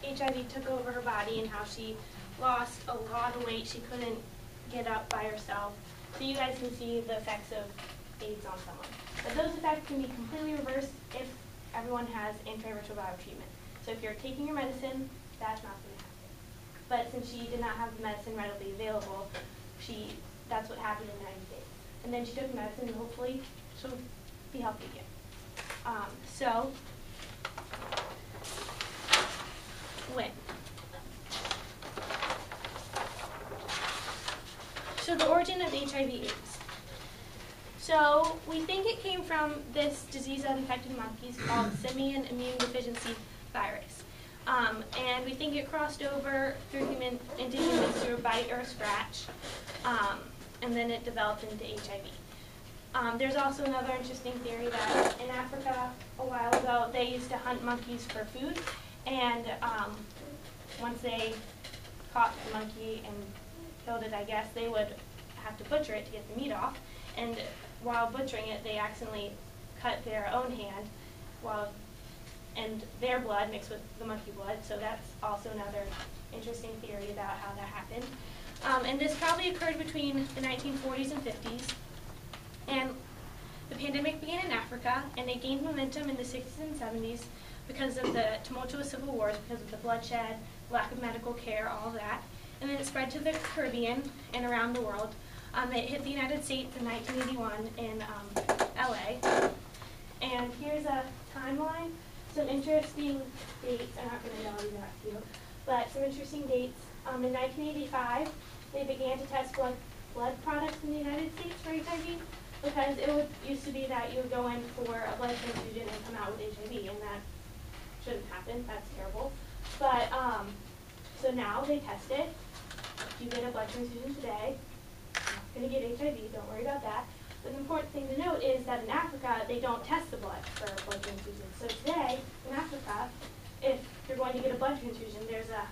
HIV took over her body and how she lost a lot of weight. She couldn't get up by herself. So you guys can see the effects of AIDS on someone. But those effects can be completely reversed if everyone has antiretroviral treatment. So if you're taking your medicine, that's not going to happen. But since she did not have the medicine readily available, that's what happened in 90 days. And then she took the medicine and hopefully she'll be healthy again. So the origin of HIV/AIDS. So we think it came from this disease that infected monkeys called simian immune deficiency virus. And we think it crossed over into humans through a bite or a scratch, and then it developed into HIV. There's also another interesting theory that in Africa a while ago they used to hunt monkeys for food, and once they caught the monkey and killed it, I guess, they would have to butcher it to get the meat off, and while butchering it they accidentally cut their own hand and their blood mixed with the monkey blood, so that's also another interesting theory about how that happened. And this probably occurred between the 1940s and 50s. And the pandemic began in Africa, and it gained momentum in the 60s and 70s because of the tumultuous civil wars, because of the bloodshed, lack of medical care, all of that. And then it spread to the Caribbean and around the world. It hit the United States in 1981 in LA. And here's a timeline. Some interesting dates. I'm not going to yell that to you, but some interesting dates. In 1985, they began to test blood products in the United States for HIV, because it used to be that you would go in for a blood transfusion and come out with HIV, and that shouldn't happen. That's terrible. But so now they test it. If you get a blood transfusion today, you're not going to get HIV. Don't worry about that. But the important thing to note is that in Africa, they don't test the blood for blood transfusion. So today, in Africa, if you're going to get a blood transfusion, there's a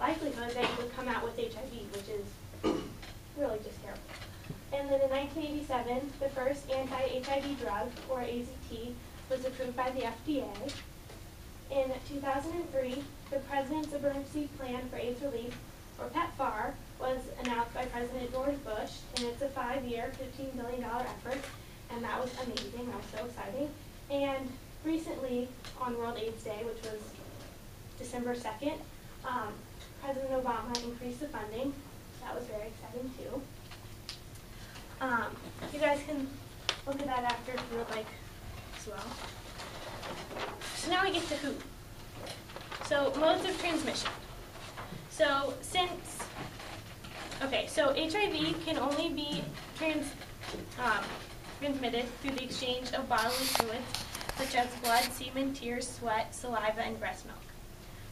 likelihood that you would come out with HIV, which is really just terrible. And then in 1987, the first anti-HIV drug, or AZT, was approved by the FDA. In 2003, the President's Emergency Plan for AIDS Relief, or PEPFAR, was announced by President George Bush, and it's a 5-year, $15 billion effort, and that was amazing. That was so exciting. And recently, on World AIDS Day, which was December 2nd, President Obama increased the funding. That was very exciting, too. You guys can look at that after if you would like as well. So now we get to who. So modes of transmission. So HIV can only be transmitted through the exchange of bodily fluids, such as blood, semen, tears, sweat, saliva, and breast milk.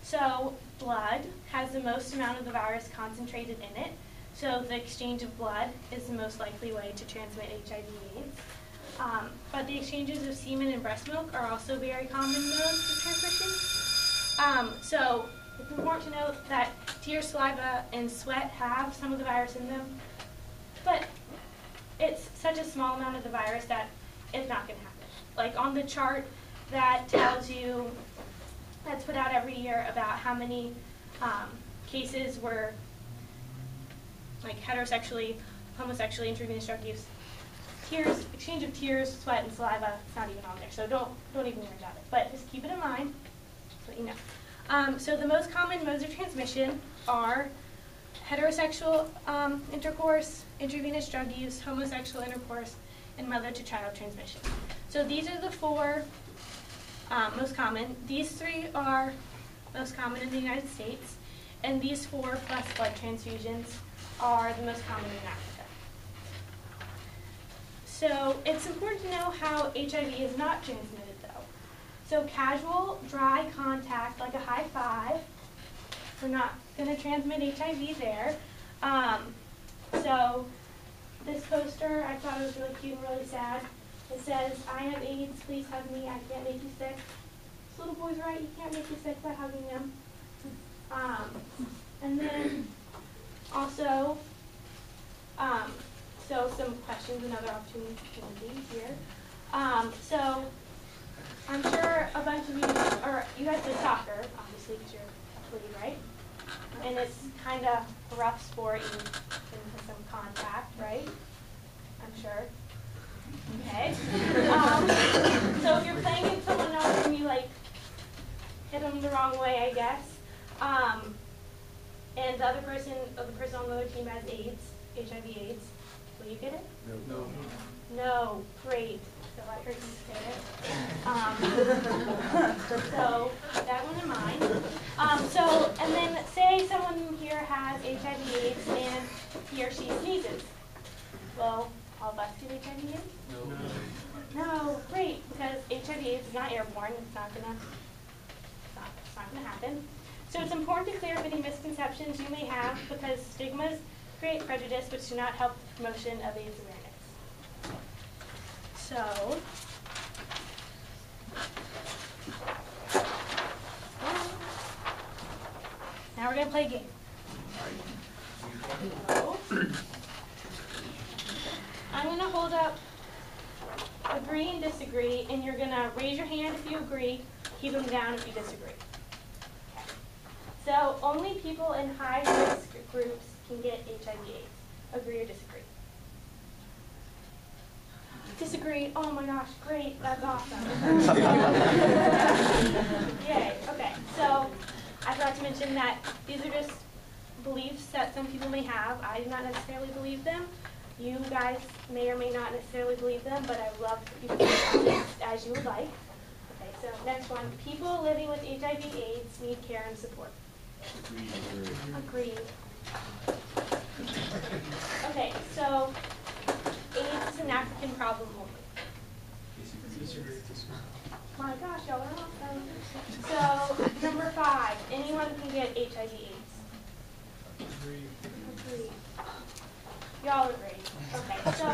So blood has the most amount of the virus concentrated in it, so the exchange of blood is the most likely way to transmit HIV/AIDS. But the exchanges of semen and breast milk are also very common modes of transmission. So it's important to note that tears, saliva, and sweat have some of the virus in them, but it's such a small amount of the virus that it's not going to happen. Like on the chart that tells you, that's put out every year about how many cases were like heterosexually, homosexually, intravenous drug use. Tears, exchange of tears, sweat, and saliva, it's not even on there, so don't even worry about it. But just keep it in mind, so you know. So the most common modes of transmission are heterosexual intercourse, intravenous drug use, homosexual intercourse, and mother-to-child transmission. So these are the 4 most common. These 3 are most common in the United States, and these 4 plus blood transfusions are the most common in Africa. So it's important to know how HIV is not transmitted, though. So casual, dry contact, like a high five, we're not going to transmit HIV there. So this poster, I thought it was really cute and really sad. It says, "I have AIDS, please hug me, I can't make you sick." This little boy's right, you can't make you sick by hugging them. And then also, so some questions, another opportunity here. So I'm sure a bunch of you, or you guys play soccer, obviously, because you're athletes. and it's kind of a rough sport, you get into some contact, right? I'm sure. Okay. So if you're playing with someone else and you like hit them the wrong way, I guess, and the other person, or the person on the other team has AIDS, HIV/AIDS, will you get it? No. No. Great. So I heard you say it. So that one in mind. And then say someone here has HIV/AIDS and he or she sneezes. Well, all of us get HIV/AIDS? No. Great, because HIV/AIDS is not airborne. It's not gonna happen. So it's important to clear up any misconceptions you may have, because stigmas create prejudice which do not help the promotion of AIDS awareness. So, now we're going to play a game. So, I'm going to hold up agree and disagree, and you're going to raise your hand if you agree, keep them down if you disagree. Okay. So only people in high-risk groups can get HIV/AIDS. Agree or disagree? Disagree. Oh my gosh, great, that's awesome. Yay, okay. So I forgot to mention that these are just beliefs that some people may have. I do not necessarily believe them. You guys may or may not necessarily believe them, but I would love for you to think about this as you would like. Okay, so next one. People living with HIV/AIDS need care and support. Agreed. Okay, so AIDS is an African problem only. My gosh, y'all are awesome. So, number 5, anyone can get HIV/AIDS. Agreed. Y'all agree. Okay, so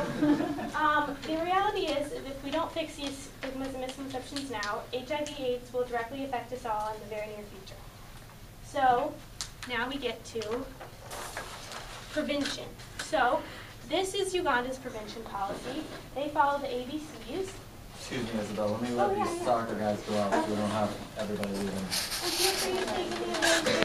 the reality is that if we don't fix these stigmas and misconceptions now, HIV/AIDS will directly affect us all in the very near future. So, now we get to prevention. So, this is Uganda's prevention policy. They follow the ABCs. Excuse me, Isabel, let me let these soccer guys go out so we don't have everybody leaving. And feel free to take any of those